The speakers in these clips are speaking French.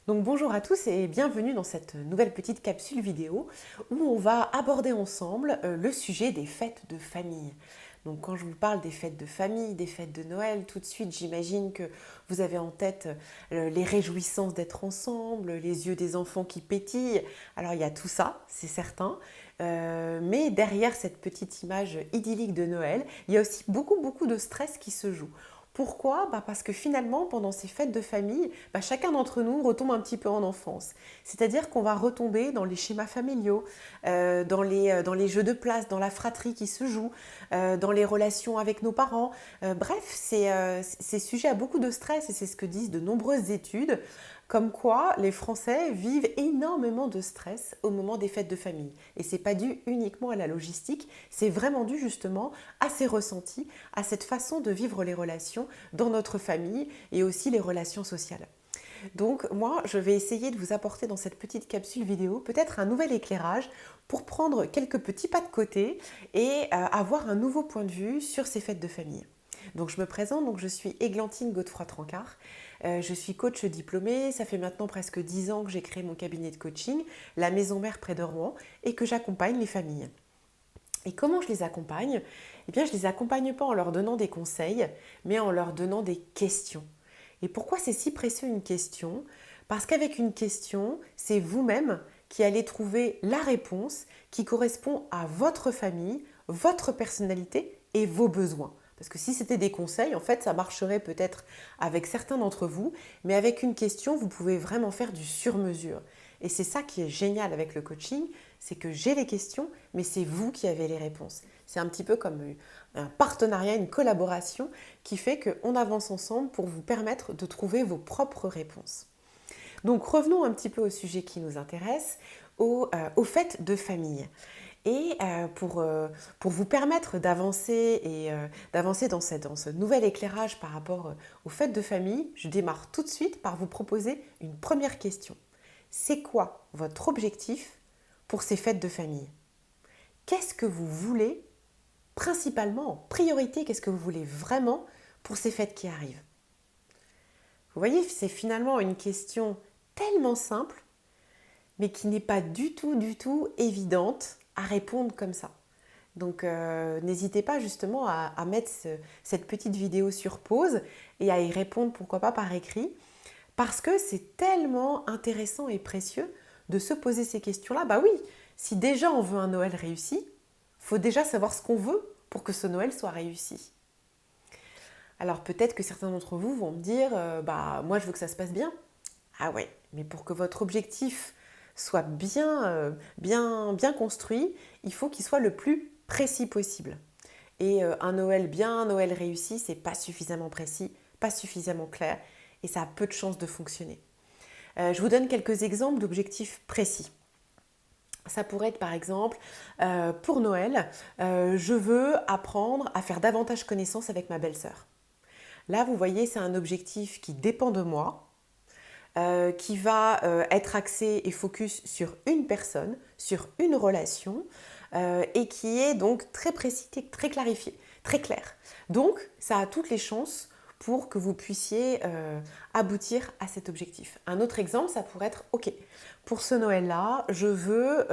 Donc bonjour à tous et bienvenue dans cette nouvelle petite capsule vidéo où on va aborder ensemble le sujet des fêtes de famille. Donc quand je vous parle des fêtes de famille, des fêtes de Noël, tout de suite j'imagine que vous avez en tête les réjouissances d'être ensemble, les yeux des enfants qui pétillent. Alors il y a tout ça, c'est certain, mais derrière cette petite image idyllique de Noël, il y a aussi beaucoup de stress qui se joue. Pourquoi? Parce que finalement, pendant ces fêtes de famille, chacun d'entre nous retombe un petit peu en enfance. C'est-à-dire qu'on va retomber dans les schémas familiaux, dans les jeux de place, dans la fratrie qui se joue, dans les relations avec nos parents. Bref, c'est sujet à beaucoup de stress et c'est ce que disent de nombreuses études, comme quoi les Français vivent énormément de stress au moment des fêtes de famille. Et c'est pas dû uniquement à la logistique, c'est vraiment dû justement à ces ressentis, à cette façon de vivre les relations dans notre famille et aussi les relations sociales. Donc moi, je vais essayer de vous apporter dans cette petite capsule vidéo peut-être un nouvel éclairage pour prendre quelques petits pas de côté et avoir un nouveau point de vue sur ces fêtes de famille. Donc je me présente, donc je suis Églantine Godefroy-Trancard, je suis coach diplômée, ça fait maintenant presque 10 ans que j'ai créé mon cabinet de coaching, la Maison Mère près de Rouen, et que j'accompagne les familles. Et comment je les accompagne? Eh bien, je ne les accompagne pas en leur donnant des conseils, mais en leur donnant des questions. Et pourquoi c'est si précieux une question? Parce qu'avec une question, c'est vous-même qui allez trouver la réponse qui correspond à votre famille, votre personnalité et vos besoins. Parce que si c'était des conseils, en fait, ça marcherait peut-être avec certains d'entre vous, mais avec une question, vous pouvez vraiment faire du sur-mesure. Et c'est ça qui est génial avec le coaching, c'est que j'ai les questions, mais c'est vous qui avez les réponses. C'est un petit peu comme un partenariat, une collaboration qui fait qu'on avance ensemble pour vous permettre de trouver vos propres réponses. Donc revenons un petit peu au sujet qui nous intéresse, aux fêtes de famille. Et pour vous permettre d'avancer d'avancer dans ce nouvel éclairage par rapport aux fêtes de famille, je démarre tout de suite par vous proposer une première question. C'est quoi votre objectif pour ces fêtes de famille? Qu'est-ce que vous voulez principalement, en priorité, qu'est-ce que vous voulez vraiment pour ces fêtes qui arrivent? Vous voyez, c'est finalement une question tellement simple, mais qui n'est pas du tout évidente à répondre comme ça. Donc n'hésitez pas justement à mettre cette petite vidéo sur pause et à y répondre, pourquoi pas par écrit, parce que c'est tellement intéressant et précieux de se poser ces questions-là. Bah oui, si déjà on veut un Noël réussi, il faut déjà savoir ce qu'on veut pour que ce Noël soit réussi. Alors peut-être que certains d'entre vous vont me dire, moi je veux que ça se passe bien. Ah ouais, mais pour que votre objectif soit bien construit, il faut qu'il soit le plus précis possible. Et un Noël réussi, c'est pas suffisamment précis, pas suffisamment clair, et ça a peu de chances de fonctionner. Je vous donne quelques exemples d'objectifs précis. Ça pourrait être par exemple, pour Noël, je veux apprendre à faire davantage connaissance avec ma belle-sœur. Là, vous voyez, c'est un objectif qui dépend de moi, qui va être axé et focus sur une personne, sur une relation, et qui est donc très précis, très clarifié, très clair. Donc, ça a toutes les chances pour que vous puissiez aboutir à cet objectif. Un autre exemple, ça pourrait être, ok, pour ce Noël-là, je veux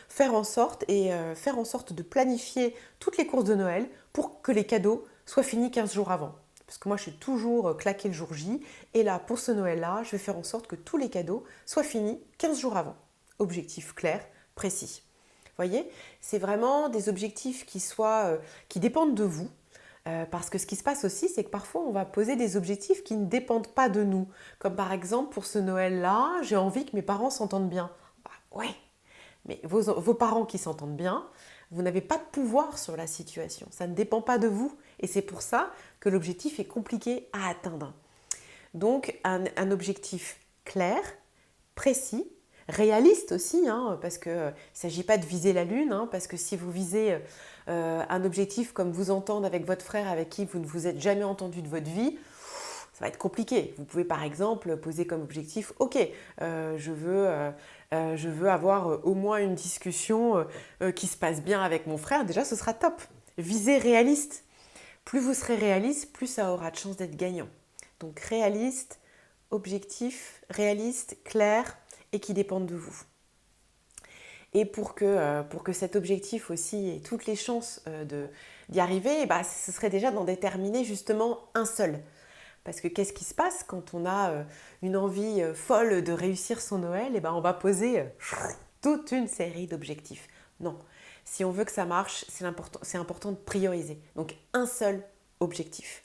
faire en sorte de planifier toutes les courses de Noël pour que les cadeaux soient finis 15 jours avant. Parce que moi, je suis toujours claquée le jour J. Et là, pour ce Noël-là, je vais faire en sorte que tous les cadeaux soient finis 15 jours avant. Objectif clair, précis. Vous voyez, c'est vraiment des objectifs qui dépendent de vous. Parce que ce qui se passe aussi, c'est que parfois, on va poser des objectifs qui ne dépendent pas de nous. Comme par exemple, pour ce Noël-là, j'ai envie que mes parents s'entendent bien. Bah, ouais, mais vos parents qui s'entendent bien, vous n'avez pas de pouvoir sur la situation. Ça ne dépend pas de vous. Et c'est pour ça que l'objectif est compliqué à atteindre. Donc, un objectif clair, précis, réaliste aussi, parce qu'il ne s'agit pas de viser la lune, parce que si vous visez un objectif comme vous entendre avec votre frère avec qui vous ne vous êtes jamais entendu de votre vie, ça va être compliqué. Vous pouvez par exemple poser comme objectif, ok, je veux avoir au moins une discussion qui se passe bien avec mon frère, déjà ce sera top. Visez réaliste. Plus vous serez réaliste, plus ça aura de chances d'être gagnant. Donc réaliste, objectifs, réalistes, clairs et qui dépendent de vous. Et pour que cet objectif aussi ait toutes les chances d'y arriver, ce serait déjà d'en déterminer justement un seul. Parce que qu'est-ce qui se passe quand on a une envie folle de réussir son Noël? On va poser toute une série d'objectifs. Non, si on veut que ça marche, c'est important de prioriser. Donc un seul objectif.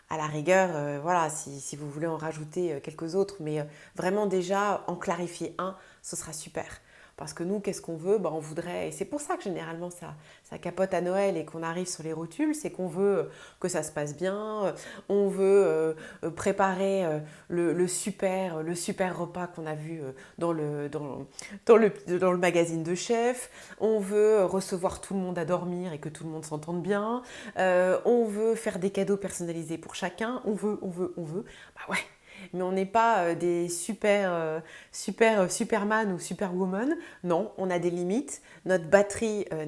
À la rigueur, voilà, si vous voulez en rajouter quelques autres, mais vraiment déjà en clarifier un, ce sera super. Parce que nous, qu'est-ce qu'on veut? On voudrait, et c'est pour ça que généralement ça capote à Noël et qu'on arrive sur les rotules, c'est qu'on veut que ça se passe bien, on veut préparer le super repas qu'on a vu dans le magazine de chef, on veut recevoir tout le monde à dormir et que tout le monde s'entende bien, on veut faire des cadeaux personnalisés pour chacun, on veut. Bah ouais. Mais on n'est pas des Superman ou Superwoman. Non, on a des limites. Notre batterie on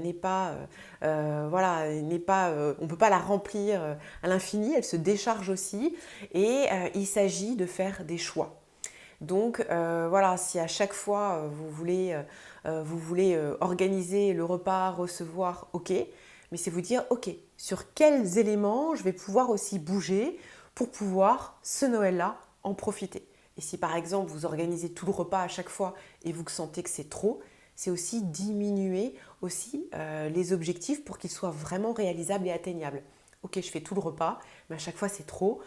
peut pas la remplir à l'infini. Elle se décharge aussi. Et il s'agit de faire des choix. Donc voilà, si à chaque fois vous voulez organiser le repas, recevoir, ok. Mais c'est vous dire, ok, sur quels éléments je vais pouvoir aussi bouger pour pouvoir, ce Noël-là, en profiter. Et si par exemple vous organisez tout le repas à chaque fois et vous sentez que c'est trop, c'est aussi diminuer aussi les objectifs pour qu'ils soient vraiment réalisables et atteignables. Ok, je fais tout le repas, mais à chaque fois c'est trop.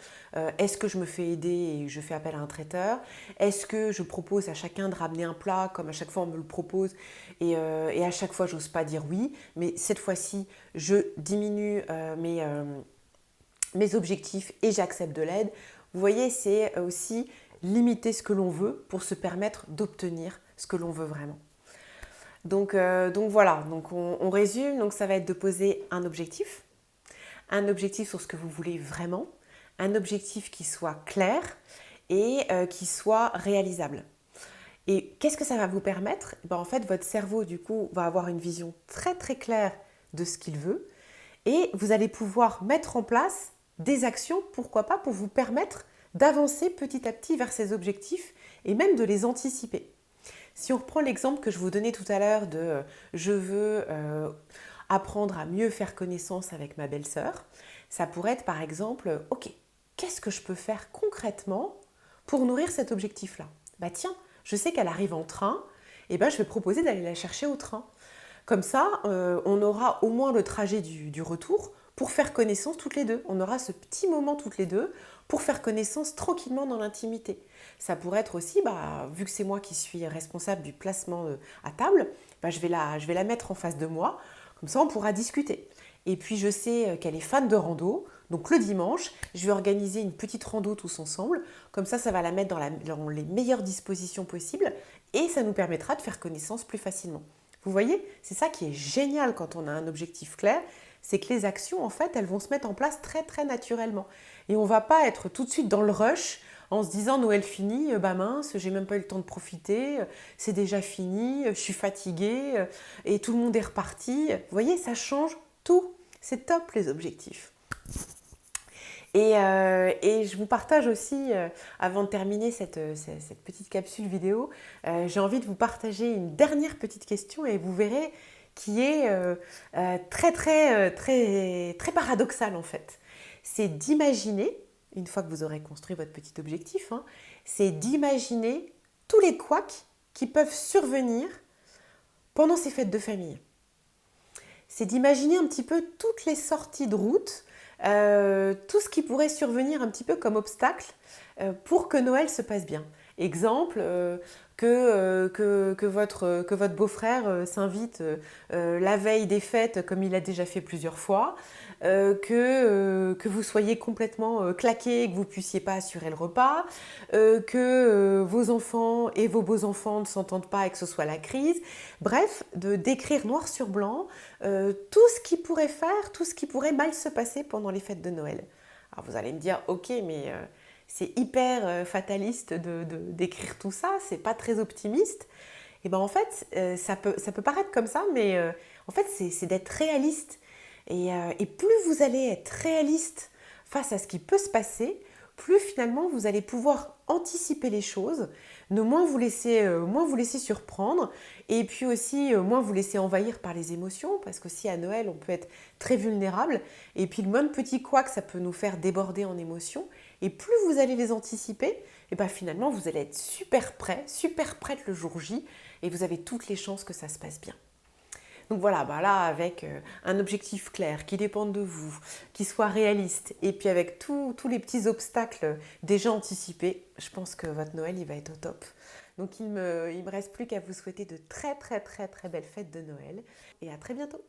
Est-ce que je me fais aider et je fais appel à un traiteur? Est-ce que je propose à chacun de ramener un plat comme à chaque fois on me le propose et à chaque fois j'ose pas dire oui, mais cette fois-ci je diminue mes objectifs et j'accepte de l'aide. Vous voyez, c'est aussi limiter ce que l'on veut pour se permettre d'obtenir ce que l'on veut vraiment. Donc voilà, donc on résume, donc ça va être de poser un objectif sur ce que vous voulez vraiment, un objectif qui soit clair et qui soit réalisable. Et qu'est-ce que ça va vous permettre? En fait, votre cerveau, du coup, va avoir une vision très très claire de ce qu'il veut et vous allez pouvoir mettre en place des actions, pourquoi pas, pour vous permettre d'avancer petit à petit vers ces objectifs et même de les anticiper. Si on reprend l'exemple que je vous donnais tout à l'heure de je veux apprendre à mieux faire connaissance avec ma belle-sœur, ça pourrait être par exemple, ok, qu'est-ce que je peux faire concrètement pour nourrir cet objectif-là? Tiens, je sais qu'elle arrive en train, et je vais proposer d'aller la chercher au train. Comme ça, on aura au moins le trajet du retour pour faire connaissance toutes les deux. On aura ce petit moment toutes les deux pour faire connaissance tranquillement dans l'intimité. Ça pourrait être aussi, vu que c'est moi qui suis responsable du placement à table, je vais la mettre en face de moi. Comme ça, on pourra discuter. Et puis, je sais qu'elle est fan de rando. Donc, le dimanche, je vais organiser une petite rando tous ensemble. Comme ça va la mettre dans les meilleures dispositions possibles. Et ça nous permettra de faire connaissance plus facilement. Vous voyez, c'est ça qui est génial quand on a un objectif clair. C'est que les actions, en fait, elles vont se mettre en place très, très naturellement. Et on ne va pas être tout de suite dans le rush en se disant Noël fini, mince, j'ai même pas eu le temps de profiter, c'est déjà fini, je suis fatiguée et tout le monde est reparti. Vous voyez, ça change tout. C'est top les objectifs. Et je vous partage aussi, avant de terminer cette petite capsule vidéo, j'ai envie de vous partager une dernière petite question et vous verrez qui est très, très, très, très paradoxale en fait. C'est d'imaginer, une fois que vous aurez construit votre petit objectif, c'est d'imaginer tous les couacs qui peuvent survenir pendant ces fêtes de famille. C'est d'imaginer un petit peu toutes les sorties de route, tout ce qui pourrait survenir un petit peu comme obstacle pour que Noël se passe bien. Exemple, que votre beau-frère s'invite la veille des fêtes comme il a déjà fait plusieurs fois, que vous soyez complètement claqué et que vous ne puissiez pas assurer le repas, que vos enfants et vos beaux-enfants ne s'entendent pas et que ce soit la crise. Bref, de décrire noir sur blanc tout ce qui pourrait tout ce qui pourrait mal se passer pendant les fêtes de Noël. Alors vous allez me dire, ok, mais c'est hyper fataliste d'écrire tout ça, c'est pas très optimiste. Et en fait, ça peut paraître comme ça, mais en fait, c'est d'être réaliste. Et plus vous allez être réaliste face à ce qui peut se passer, plus finalement vous allez pouvoir anticiper les choses, ne moins vous laisser surprendre et puis aussi moins vous laisser envahir par les émotions parce qu'aussi à Noël on peut être très vulnérable et puis le moindre petit couac ça peut nous faire déborder en émotions et plus vous allez les anticiper, et bien finalement vous allez être super prêt, super prête le jour J et vous avez toutes les chances que ça se passe bien. Donc voilà, bah là avec un objectif clair qui dépend de vous, qui soit réaliste et puis avec tous les petits obstacles déjà anticipés, je pense que votre Noël il va être au top. Donc il me reste plus qu'à vous souhaiter de très très très très belles fêtes de Noël et à très bientôt.